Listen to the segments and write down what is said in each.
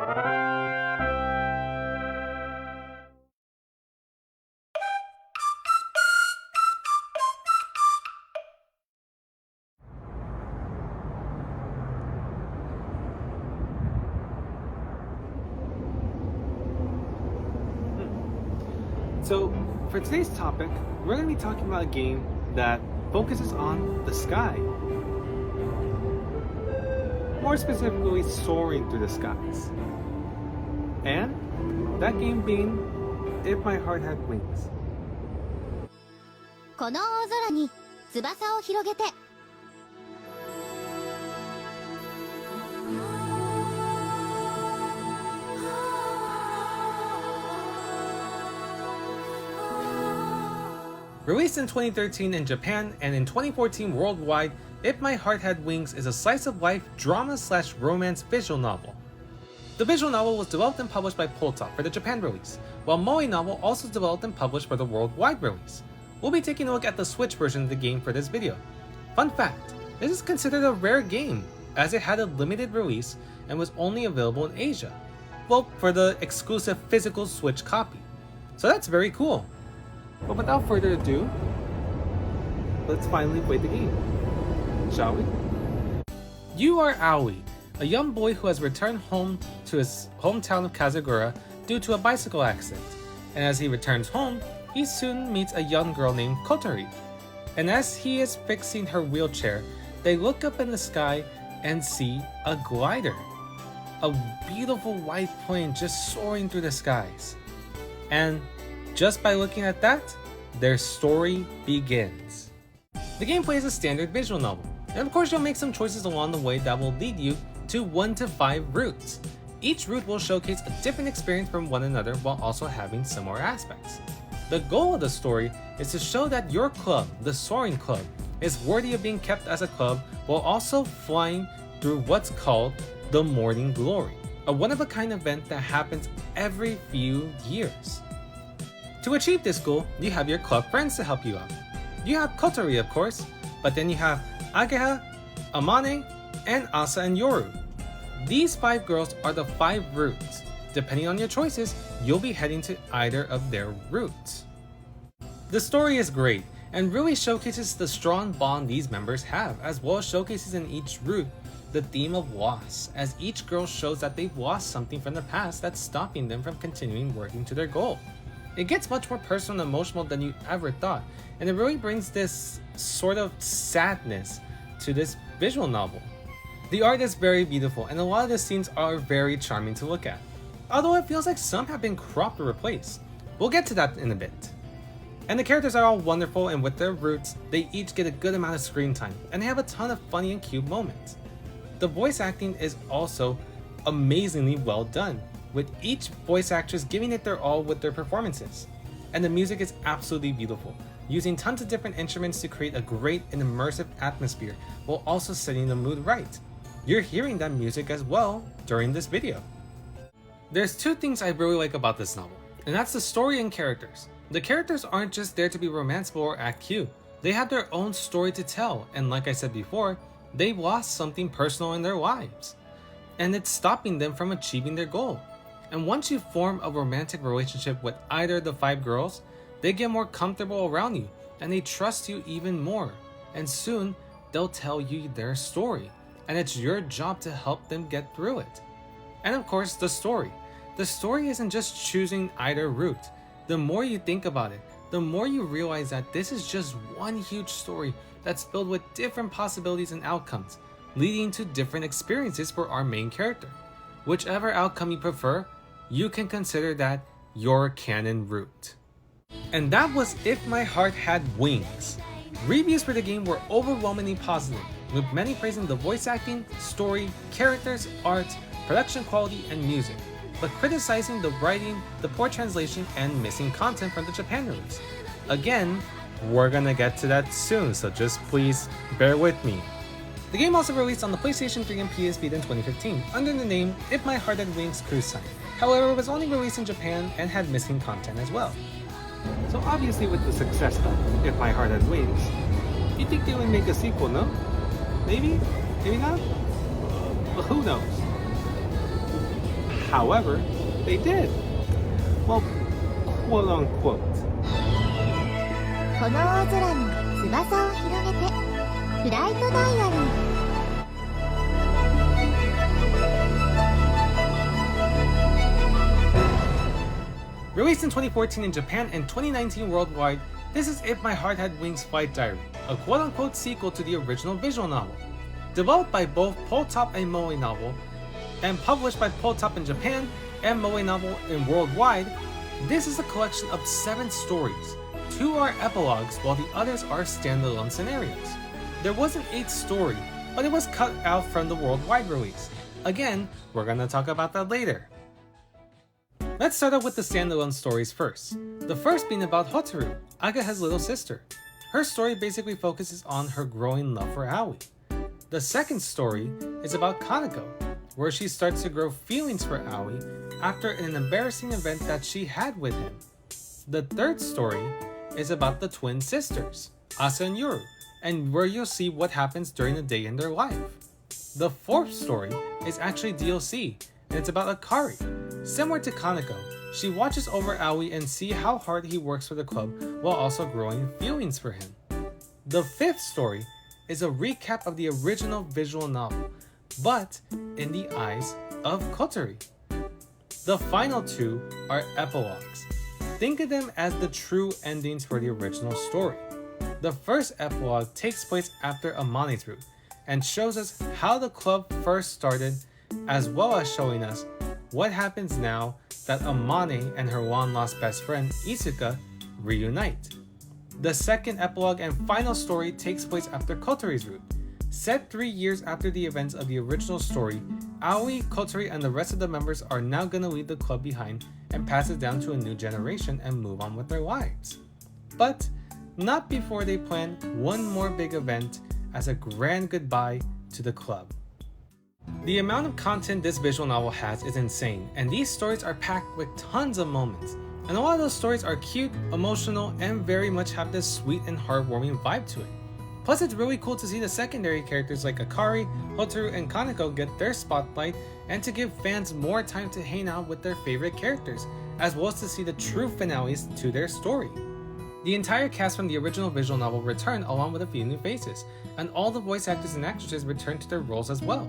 So, for today's topic, we're going to be talking about a game that focuses on the sky. More specifically, soaring through the skies. And that game being If My Heart Had Wings. この大空に翼を広げて Released in 2013 in Japan and in 2014 worldwide, If My Heart Had Wings is a slice-of-life drama/romance visual novel. The visual novel was developed and published by PULLTOP for the Japan release, while MoeNovel also developed and published for the worldwide release. We'll be taking a look at the Switch version of the game for this video. Fun fact, this is considered a rare game, as it had a limited release and was only available in Asia. Well, for the exclusive physical Switch copy. So that's very cool. But without further ado, let's finally play the game, shall we? You are Aoi, a young boy who has returned home to his hometown of Kazegaura due to a bicycle accident. And as he returns home, he soon meets a young girl named Kotori. And as he is fixing her wheelchair, they look up in the sky and see a glider. A beautiful white plane just soaring through the skies. And just by looking at that, their story begins. The gameplay is a standard visual novel, and of course you'll make some choices along the way that will lead you to 1 to 5 routes. Each route will showcase a different experience from one another while also having similar aspects. The goal of the story is to show that your club, the Soaring Club, is worthy of being kept as a club while also flying through what's called the Morning Glory, a one-of-a-kind event that happens every few years. To achieve this goal, you have your club friends to help you out. You have Kotori, of course, but then you have Ageha, Amane, and Asa and Yoru. These 5 girls are the 5 routes. Depending on your choices, you'll be heading to either of their routes. The story is great and really showcases the strong bond these members have, as well as showcases in each route the theme of loss, as each girl shows that they've lost something from the past that's stopping them from continuing working to their goal. It gets much more personal and emotional than you ever thought, and it really brings this sort of sadness to this visual novel. The art is very beautiful, and a lot of the scenes are very charming to look at, although it feels like some have been cropped or replaced. We'll get to that in a bit. And the characters are all wonderful, and with their roots, they each get a good amount of screen time, and they have a ton of funny and cute moments. The voice acting is also amazingly well done, with each voice actress giving it their all with their performances. And the music is absolutely beautiful, using tons of different instruments to create a great and immersive atmosphere while also setting the mood right. You're hearing that music as well during this video. There's 2 things I really like about this novel, and that's the story and characters. The characters aren't just there to be romanceable or act cute. They have their own story to tell, and like I said before, they've lost something personal in their lives, and it's stopping them from achieving their goal. And once you form a romantic relationship with either of the 5 girls, they get more comfortable around you and they trust you even more. And soon, they'll tell you their story, and it's your job to help them get through it. And of course, the story. The story isn't just choosing either route. The more you think about it, the more you realize that this is just one huge story that's filled with different possibilities and outcomes, leading to different experiences for our main character. Whichever outcome you prefer, you can consider that your canon route. And that was If My Heart Had Wings. Reviews for the game were overwhelmingly positive, with many praising the voice acting, story, characters, art, production quality, and music, but criticizing the writing, the poor translation, and missing content from the Japan release. Again, we're gonna get to that soon, so just please bear with me. The game also released on the PlayStation 3 and PS Vita in 2015 under the name If My Heart Had Wings Cruise. However, it was only released in Japan and had missing content as well. So obviously with the success of If My Heart Had Wings, you'd think they would make a sequel, no? Maybe? Maybe not? But who knows? However, they did. Well, quote unquote. この大空に翼を広げてフライトダイアリー Released in 2014 in Japan and 2019 worldwide, this is If My Heart Had Wings Flight Diary, a quote-unquote sequel to the original visual novel. Developed by both PULLTOP and MoeNovel, and published by PULLTOP in Japan and MoeNovel in worldwide, this is a collection of 7 stories. 2 are epilogues, while the others are standalone scenarios. There was an 8th story, but it was cut out from the worldwide release. Again, we're gonna talk about that later. Let's start off with the standalone stories first. The first being about Hotaru, Agaha's little sister. Her story basically focuses on her growing love for Aoi. The second story is about Kaneko, where she starts to grow feelings for Aoi after an embarrassing event that she had with him. The third story is about the twin sisters, Asa and Yoru, and where you'll see what happens during the day in their life. The fourth story is actually DLC, and it's about Akari. Similar to Kaneko, she watches over Aoi and sees how hard he works for the club while also growing feelings for him. The fifth story is a recap of the original visual novel, but in the eyes of Kotori. The final 2 are epilogues. Think of them as the true endings for the original story. The first epilogue takes place after Amane's route and shows us how the club first started, as well as showing us what happens now that Amane and her long-lost best friend Isuka reunite. The second epilogue and final story takes place after Kotori's route. Set 3 years after the events of the original story, Aoi, Kotori, and the rest of the members are now gonna leave the club behind and pass it down to a new generation and move on with their lives. But not before they plan one more big event as a grand goodbye to the club. The amount of content this visual novel has is insane, and these stories are packed with tons of moments. And a lot of those stories are cute, emotional, and very much have this sweet and heartwarming vibe to it. Plus, it's really cool to see the secondary characters like Akari, Hotaru, and Kaneko get their spotlight, and to give fans more time to hang out with their favorite characters, as well as to see the true finales to their story. The entire cast from the original visual novel returned along with a few new faces, and all the voice actors and actresses returned to their roles as well.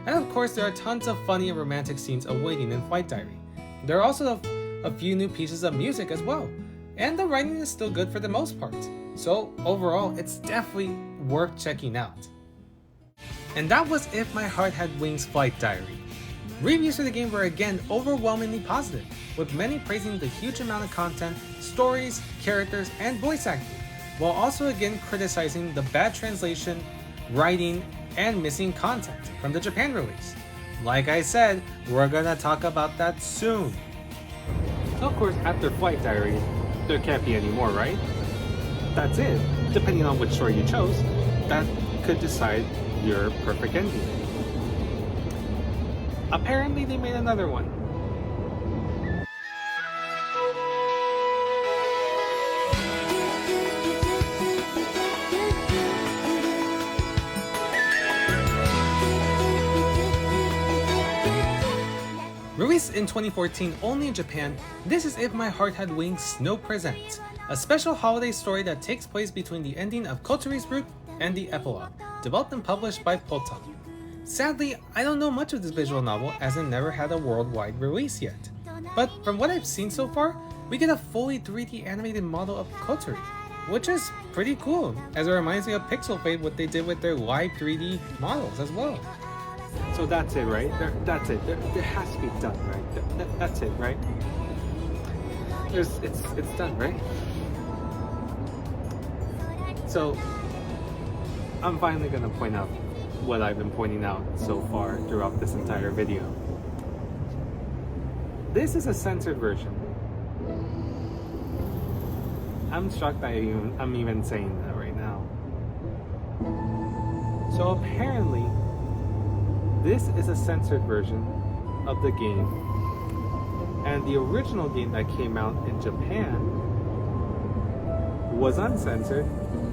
And of course, there are tons of funny and romantic scenes awaiting in Flight Diary. There are also a few new pieces of music as well, and the writing is still good for the most part. So overall, it's definitely worth checking out. And that was If My Heart Had Wings Flight Diary. Reviews for the game were again overwhelmingly positive, with many praising the huge amount of content, stories, characters, and voice acting, while also again criticizing the bad translation, writing, and missing content from the Japan release. Like I said, we're gonna talk about that soon. So of course, after Flight Diary, there can't be any more, right? That's it. Depending on which story you chose, that could decide your perfect ending. Apparently they made another one. Released in 2014 only in Japan, this is If My Heart Had Wings Snow Presents, a special holiday story that takes place between the ending of Kotori's route and the epilogue, developed and published by PULLTOP. Sadly, I don't know much of this visual novel as it never had a worldwide release yet. But from what I've seen so far, we get a fully 3D animated model of Kotori, which is pretty cool, as it reminds me of Pixel Fade what they did with their live 3D models as well. So that's it, right? That's it. There has to be done, right? That's it, right? It's done, right? So I'm finally gonna point out what I've been pointing out so far throughout this entire video. This is a censored version. I'm shocked that I'm even saying that right now. So apparently, this is a censored version of the game, and the original game that came out in Japan was uncensored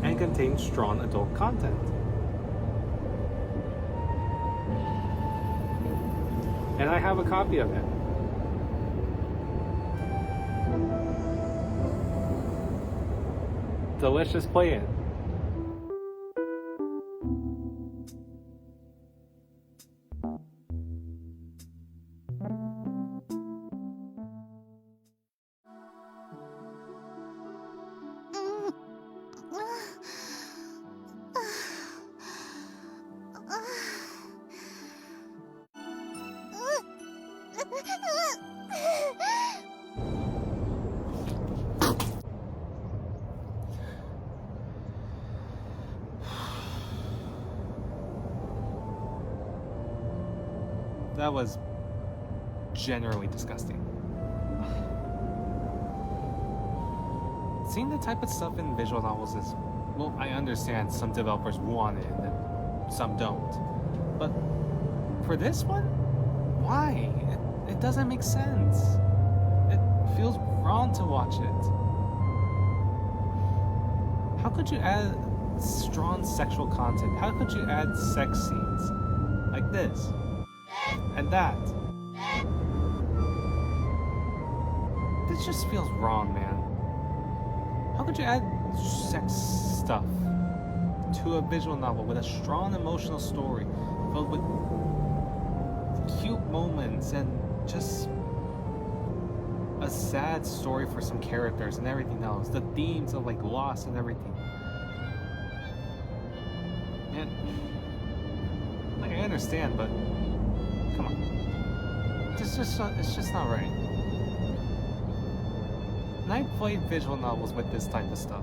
and contained strong adult content. And I have a copy of it. delicious playing. That was generally disgusting. Seeing the type of stuff in visual novels is, well, I understand some developers want it and some don't. But for this one, why? It doesn't make sense. It feels wrong to watch it. How could you add strong sexual content? How could you add sex scenes like this? And that. This just feels wrong, man. How could you add sex stuff to a visual novel with a strong emotional story filled with cute moments and just a sad story for some characters and everything else? The themes of like loss and everything. Man, like I understand, but come on. It's just not right. And I played visual novels with this type of stuff.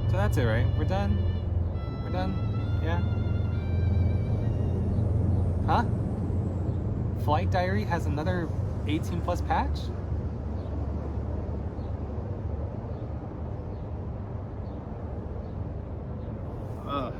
So that's it, right? We're done? We're done? Yeah? Huh? Flight Diary has another 18 plus patch? Ugh.